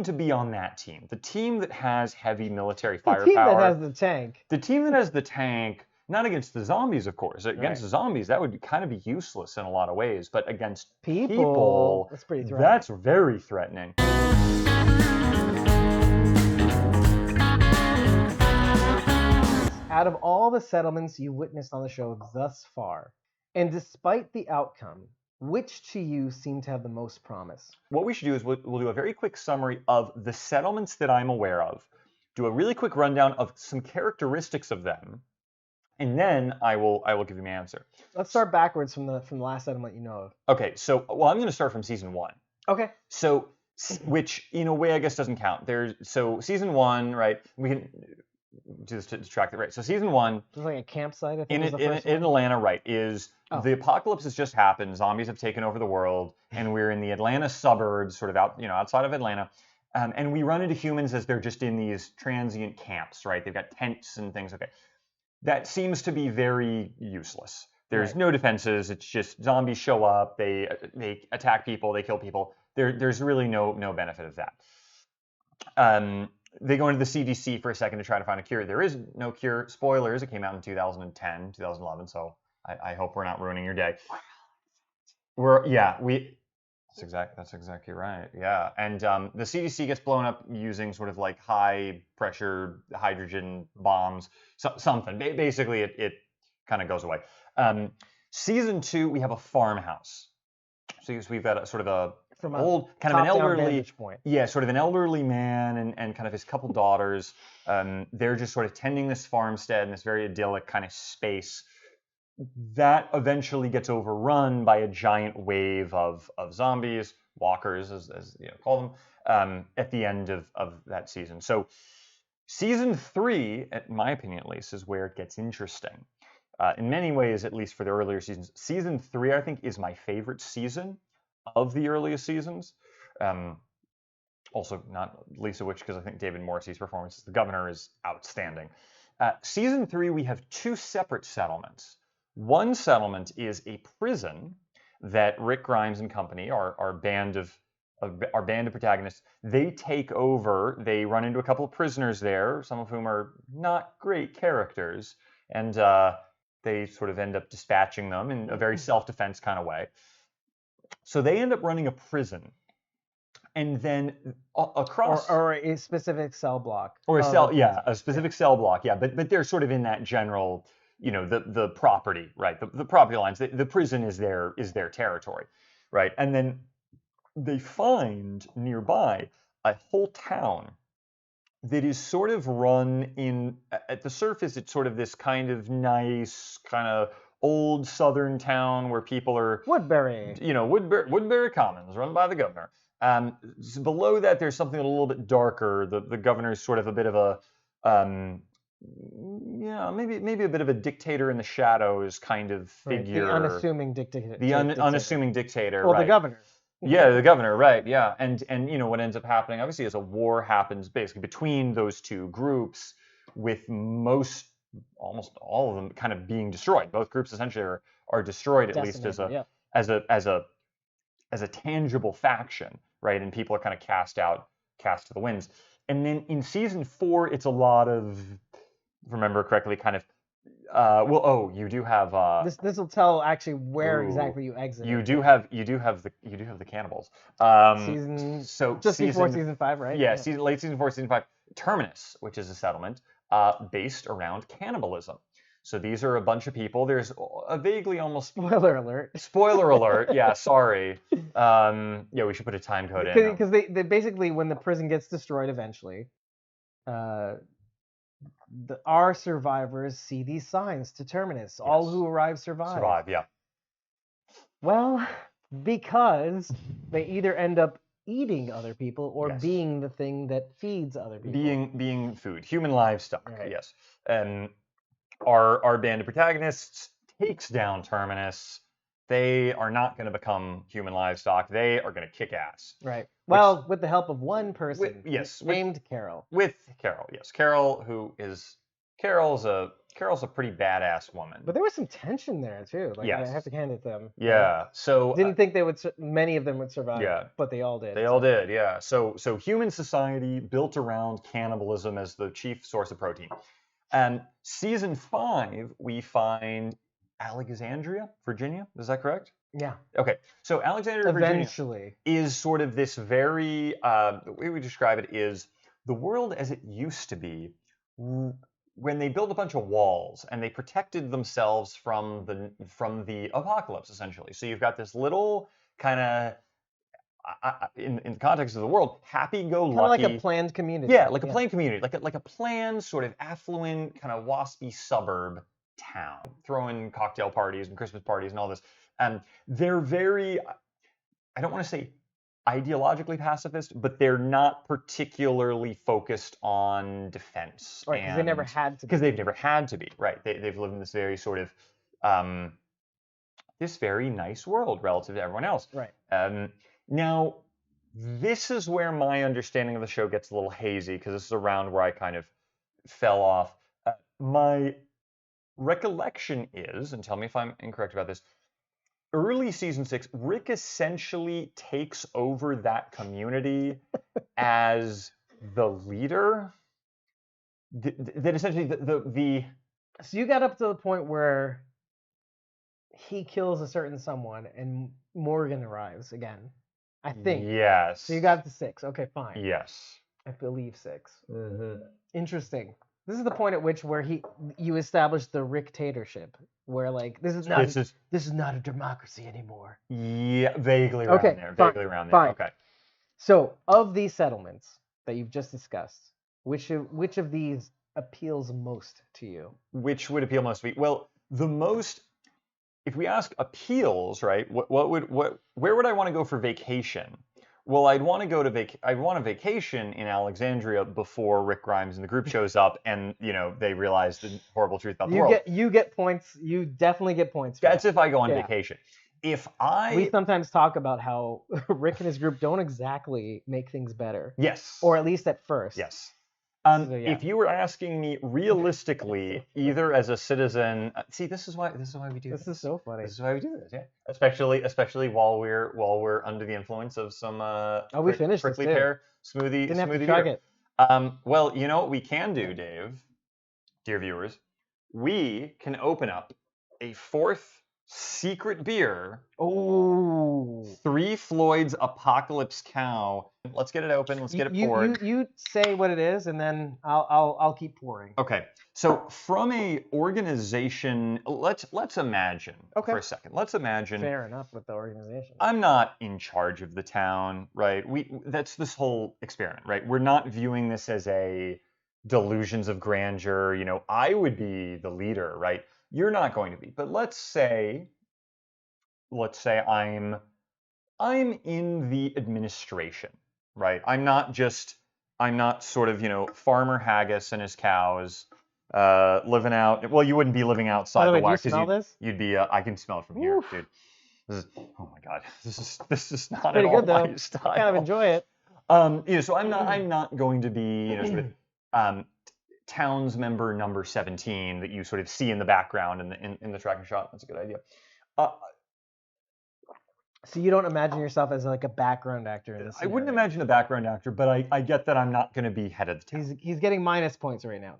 to be on that team. The team that has heavy military The firepower. team that has the tank. The team that has the tank, not against the zombies, of course. Against Right. the zombies, that would kind of be useless in a lot of ways. But against People, that's pretty threatening. that's very threatening. Out of all the settlements you witnessed on the show thus far, and despite the outcome, which to you seem to have the most promise? What we should do is we'll do a very quick summary of the settlements that I'm aware of, do a really quick rundown of some characteristics of them, and then I will give you my answer. Let's start backwards from the last settlement you know of. Okay, so I'm going to start from season 1. Okay. So, which in a way I guess doesn't count. So season 1, right? We can do this to track it right. So season 1, There's like a campsite. I think in Atlanta, right? Is the apocalypse has just happened. Zombies have taken over the world, and we're in the Atlanta suburbs, sort of outside of Atlanta. And we run into humans as they're just in these transient camps, right? They've got tents and things. Okay, that seems to be very useless. There's no defenses. It's just zombies show up. They attack people. They kill people. There's really no benefit of that. They go into the CDC for a second to try to find a cure. There is no cure. Spoilers, it came out in 2010, 2011, so I hope we're not ruining your day. That's exactly right. Yeah, and the CDC gets blown up using sort of like high pressure hydrogen bombs, something. Basically, it kind of goes away. Season 2, we have a farmhouse. So we've got a sort of a From old, kind of an elderly, vantage point. yeah, sort of an elderly man and kind of his couple daughters. They're just sort of tending this farmstead in this very idyllic kind of space. That eventually gets overrun by a giant wave of zombies, walkers, as you know, call them, at the end of that season. So season 3, in my opinion at least, is where it gets interesting. In many ways, at least for the earlier seasons. Season 3, I think, is my favorite season of the earliest seasons. Also, not least of which, because I think David Morrissey's performance as the governor is outstanding. Season 3, we have 2 separate settlements. One settlement is a prison that Rick Grimes and company, our band of protagonists, they take over. They run into a couple of prisoners there, some of whom are not great characters, and they sort of end up dispatching them in a very self-defense kind of way. So they end up running a prison, and then across or a specific cell block. Or a specific cell block, yeah. But they're sort of in that general, the property, right? The property lines. The prison is their territory, right? And then they find nearby a whole town that is sort of run at the surface. It's sort of this kind of nice, kind of old southern town where people are Woodbury. Woodbury Commons, run by the governor. Below that, there's something a little bit darker. The governor's sort of a bit of a maybe a bit of a dictator in the shadows kind of figure. The unassuming dictator. Unassuming dictator. Well, right. the governor. Yeah, the governor, right? Yeah, and what ends up happening, obviously, is a war happens basically between those two groups, with almost all of them kind of being destroyed. Both groups essentially are destroyed, at least as a tangible faction, right? And people are kind of cast to the winds. And then in season 4, it's a lot of, remember correctly, kind of. You do have. This will tell actually where exactly you exit. You do have the cannibals. Before season 5, right? Yeah, late season 4, season 5. Terminus, which is a settlement based around cannibalism. So these are a bunch of people. There's a vaguely almost spoiler alert. Spoiler alert. Yeah, sorry. We should put a time code in. Because they basically, when the prison gets destroyed eventually, our survivors see these signs to Terminus. Yes. All who arrive survive. Survive, yeah. Well, because they either end up eating other people or being the thing that feeds other people. Being food, human livestock. Right. Yes. And our band of protagonists takes down Terminus. They are not going to become human livestock. They are going to kick ass. Right. Well, with the help of one person named Carol. With Carol, yes. Carol, who is Carol's a pretty badass woman. But there was some tension there too. Like Yes. I have to hand it to them. Yeah. So didn't think many of them would survive. Yeah. But they all did. They all did. Yeah. So human society built around cannibalism as the chief source of protein. And season 5, we find Alexandria, Virginia. Is that correct? Yeah. Okay. So Alexandria, Eventually. Virginia is sort of this very, the way we describe it is the world as it used to be when they built a bunch of walls and they protected themselves from the apocalypse, essentially. So you've got this little kind of, in the context of the world, happy-go-lucky, kind of like a planned community. Yeah, like a planned community, like a planned sort of affluent, kind of waspy suburb town, throwing cocktail parties and Christmas parties and all this. They're very, I don't want to say ideologically pacifist, but they're not particularly focused on defense. Right, because they never had to be. Because they've never had to be, right. They've lived in this very sort of, this very nice world relative to everyone else. Right. Now, this is where my understanding of the show gets a little hazy, because this is around where I kind of fell off. My recollection is, and tell me if I'm incorrect about this, early season 6, Rick essentially takes over that community as the leader. That essentially the So you got up to the point where he kills a certain someone and Morgan arrives again. I think. Yes. So you got to 6. Okay, fine. Yes. I believe 6. Mm-hmm. Interesting. This is the point at which you establish the Rick-tatorship, where like this is not a democracy anymore. Yeah, vaguely around there. Vaguely around there. Fine. Okay. So of these settlements that you've just discussed, which of these appeals most to you? Which would appeal most to me? Well, the most. If we ask appeals, right? Where would I want to go for vacation? Well, I'd want to go to I'd want a vacation in Alexandria before Rick Grimes and the group shows up, and they realize the horrible truth about the world. You get points. You definitely get points. That's if I go on vacation. We sometimes talk about how Rick and his group don't exactly make things better. Yes. Or at least at first. Yes. If you were asking me realistically, either as a citizen, see, this is why we do this. This is so funny. This is why we do this, yeah. Especially while we're under the influence of some we finished prickly this pear smoothie. Didn't have to smoothie chug beer. it. Well, you know what we can do, Dave, dear viewers, we can open up a 4th secret beer. Oh. 3 Floyd's Apocalypse Cow. Let's get it open. Let's get it poured. You say what it is, and then I'll keep pouring. Okay. So from a organization, let's imagine for a second. Let's imagine. Fair enough with the organization. I'm not in charge of the town, right? That's this whole experiment, right? We're not viewing this as a delusions of grandeur. I would be the leader, right? You're not going to be. But let's say I'm in the administration, right? I'm not sort of, Farmer Haggis and his cows living out. Well, you wouldn't be living outside the wax. Do you smell this? You'd be. I can smell it from here, dude. Oh my God. This is not pretty at all good, though. my style. I kind of enjoy it. So I'm not going to be, sort of towns member number 17 that you sort of see in the background in the tracking shot. That's a good idea. So you don't imagine yourself as like a background actor in this? I wouldn't imagine a background actor, but I get that I'm not going to be head of the town. He's getting minus points right now.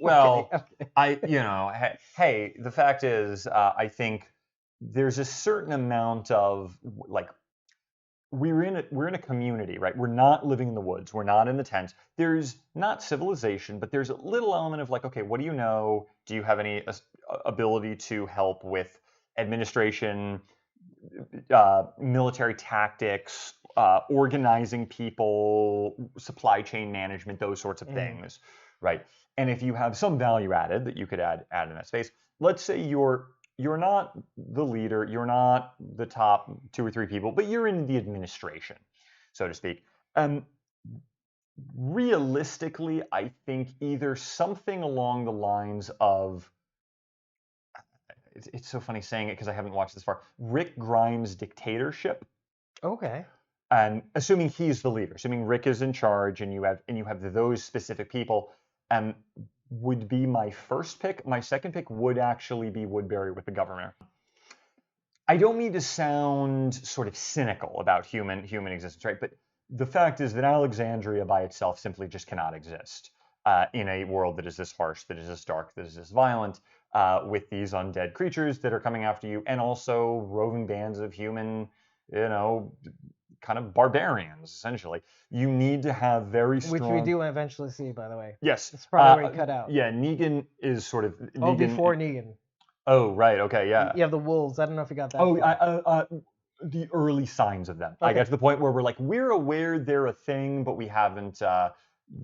Well, okay. hey, the fact is, I think there's a certain amount of like. We're in a community, right? We're not living in the woods. We're not in the tents. There's not civilization, but there's a little element of like, okay, what do you know? Do you have any ability to help with administration, military tactics, organizing people, supply chain management, those sorts of things, right? And if you have some value added that you could add in that space, let's say you're not the leader, you're not the top 2 or 3 people, but you're in the administration, so to speak. Realistically, I think either something along the lines of, it's so funny saying it because I haven't watched this far, Rick Grimes' dictatorship. Okay. And assuming he's the leader, assuming Rick is in charge and you have those specific people, would be my first pick. My second pick would actually be Woodbury with the governor. I don't mean to sound sort of cynical about human existence, right? But the fact is that Alexandria by itself simply just cannot exist in a world that is this harsh, that is this dark, that is this violent, with these undead creatures that are coming after you, and also roving bands of human, kind of barbarians, essentially. You need to have very strong... Which we do eventually see, by the way. Yes. It's probably already cut out. Yeah, Negan is sort of... before Negan. Oh, right, okay, yeah. You have the wolves. I don't know if you got that. The early signs of them. Okay. I get to the point where we're aware they're a thing, but we haven't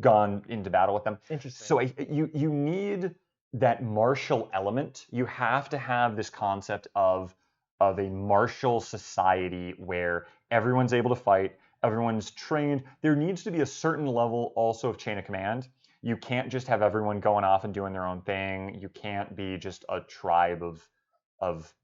gone into battle with them. Interesting. So you need that martial element. You have to have this concept of a martial society where everyone's able to fight, everyone's trained. There needs to be a certain level also of chain of command. You can't just have everyone going off and doing their own thing. You can't be just a tribe of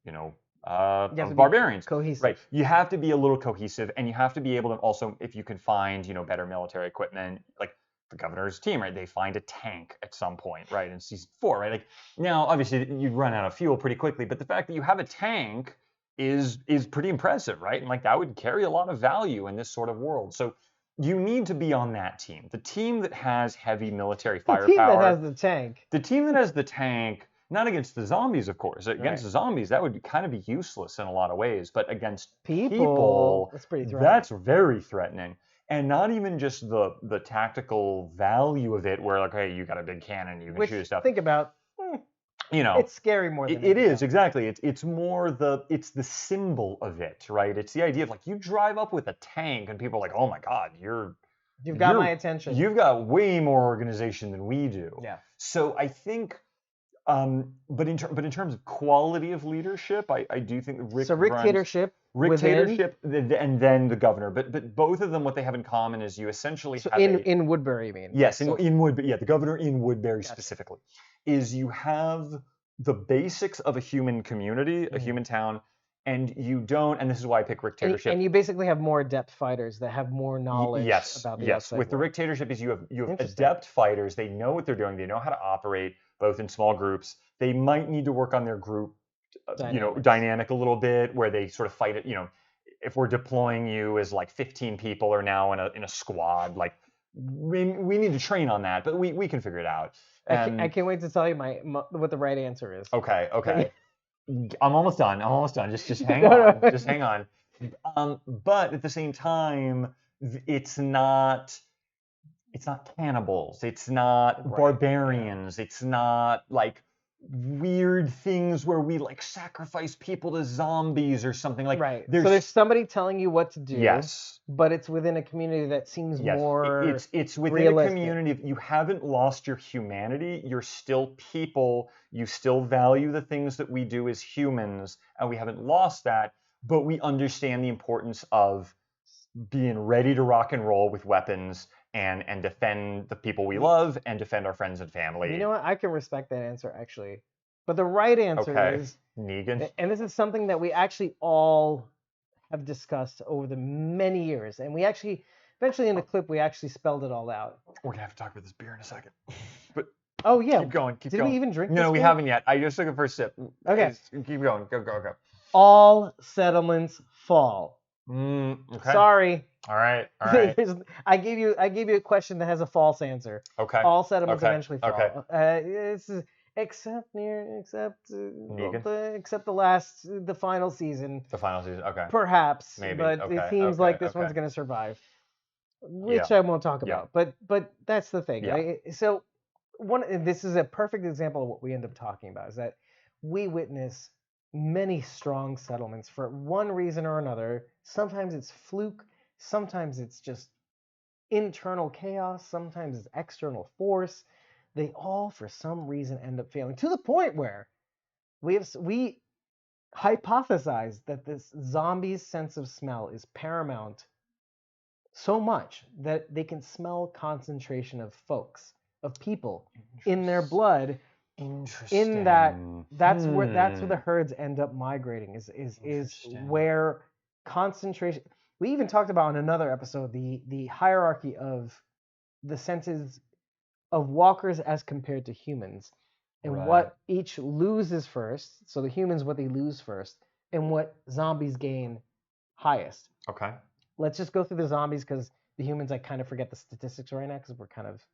barbarians. Cohesive. Right. You have to be a little cohesive, and you have to be able to also, if you can find, better military equipment, like the governor's team, right? They find a tank at some point, right? In season 4, right? Like now, obviously, you'd run out of fuel pretty quickly, but the fact that you have a tank is pretty impressive, right? And that would carry a lot of value in this sort of world. So you need to be on that team. The team that has heavy military firepower. The team that has the tank. The team that has the tank, not against the zombies, of course. Against the zombies, that would kind of be useless in a lot of ways. But against people that's pretty threatening. That's very threatening. And not even just the tactical value of it, where hey, you got a big cannon, you can shoot stuff. Think about. It's scary more than it is, exactly. It's more the symbol of it, right? It's the idea of you drive up with a tank and people are like, oh my God, you've got my attention. You've got way more organization than we do. Yeah. So I think, but in terms of quality of leadership, I do think Rick dictatorship, and then the governor. But both of them, what they have in common is you essentially have in Woodbury, you mean? Yes, in Woodbury. Yeah, the governor in Woodbury specifically. Is you have the basics of a human community, a human town, and you don't, and this is why I pick Dictatorship. And you basically have more adept fighters that have more knowledge about the outside with world. The Dictatorship is you have adept fighters, they know what they're doing, they know how to operate, both in small groups. They might need to work on their group, dynamic a little bit, where they sort of fight it, if we're deploying you as 15 people are now in a squad, we need to train on that, but we can figure it out. I can't wait to tell you what the right answer is. Okay. I'm almost done. Just hang on. Just hang on. But at the same time, it's not cannibals. It's not barbarians. Yeah. It's not weird things where we sacrifice people to zombies or something right. So there's somebody telling you what to do. Yes. But it's within a community that seems more it's within realistic. A community. You haven't lost your humanity. You're still people. You still value the things that we do as humans, and we haven't lost that. But we understand the importance of being ready to rock and roll with weapons and defend the people we love and defend our friends and family. You know what? I can respect that answer, actually. But the right answer is... Negan. And this is something that we actually all have discussed over the many years. And we actually, eventually in the clip, we actually spelled it all out. We're going to have to talk about this beer in a second. But oh, yeah. Keep going. Did we even drink this No, we beer? haven't yet. I just took a first sip. Okay. Keep going. Go. All settlements fall. Okay. Sorry. All right. I gave you a question that has a false answer. Okay. All settlements eventually fall. Okay. Except the final season. The final season. Okay. Perhaps. Maybe. But it seems like this one's going to survive, which I won't talk about. But that's the thing. Yeah. Right? So this is a perfect example of what we end up talking about, is that we witness many strong settlements for one reason or another. Sometimes it's fluke. Sometimes it's just internal chaos. Sometimes it's external force. They all, for some reason, end up failing, to the point where we hypothesize that this zombie's sense of smell is paramount so much that they can smell concentration of people in their blood. Interesting. That's where the herds end up migrating, is where concentration. We even talked about in another episode the hierarchy of the senses of walkers as compared to humans, and Right. what each loses first. So the humans, what they lose first, and what zombies gain highest. Okay. Let's just go through the zombies because the humans, I kind of forget the statistics right now because we're kind of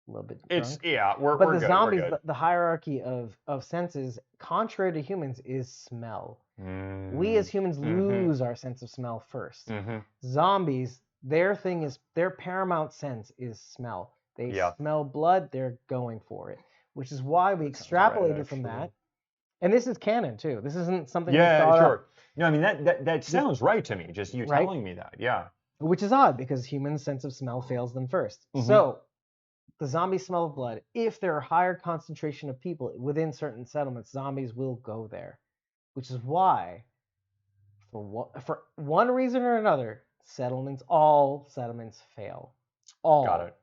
a little bit drunk. We're But the good. zombies, We're good. the hierarchy of senses, contrary to humans, is smell. We as humans lose our sense of smell first. Zombies, their thing is, their paramount sense is smell. They smell blood, they're going for it, which is why we extrapolated from that. And this is canon too. This isn't something we thought up. No, I mean that sounds right to me. Just you telling me that, yeah. Which is odd because humans' sense of smell fails them first. So the zombies smell of blood. If there are higher concentration of people within certain settlements, zombies will go there. Which is why, for one reason or another, all settlements fail. All. Got it.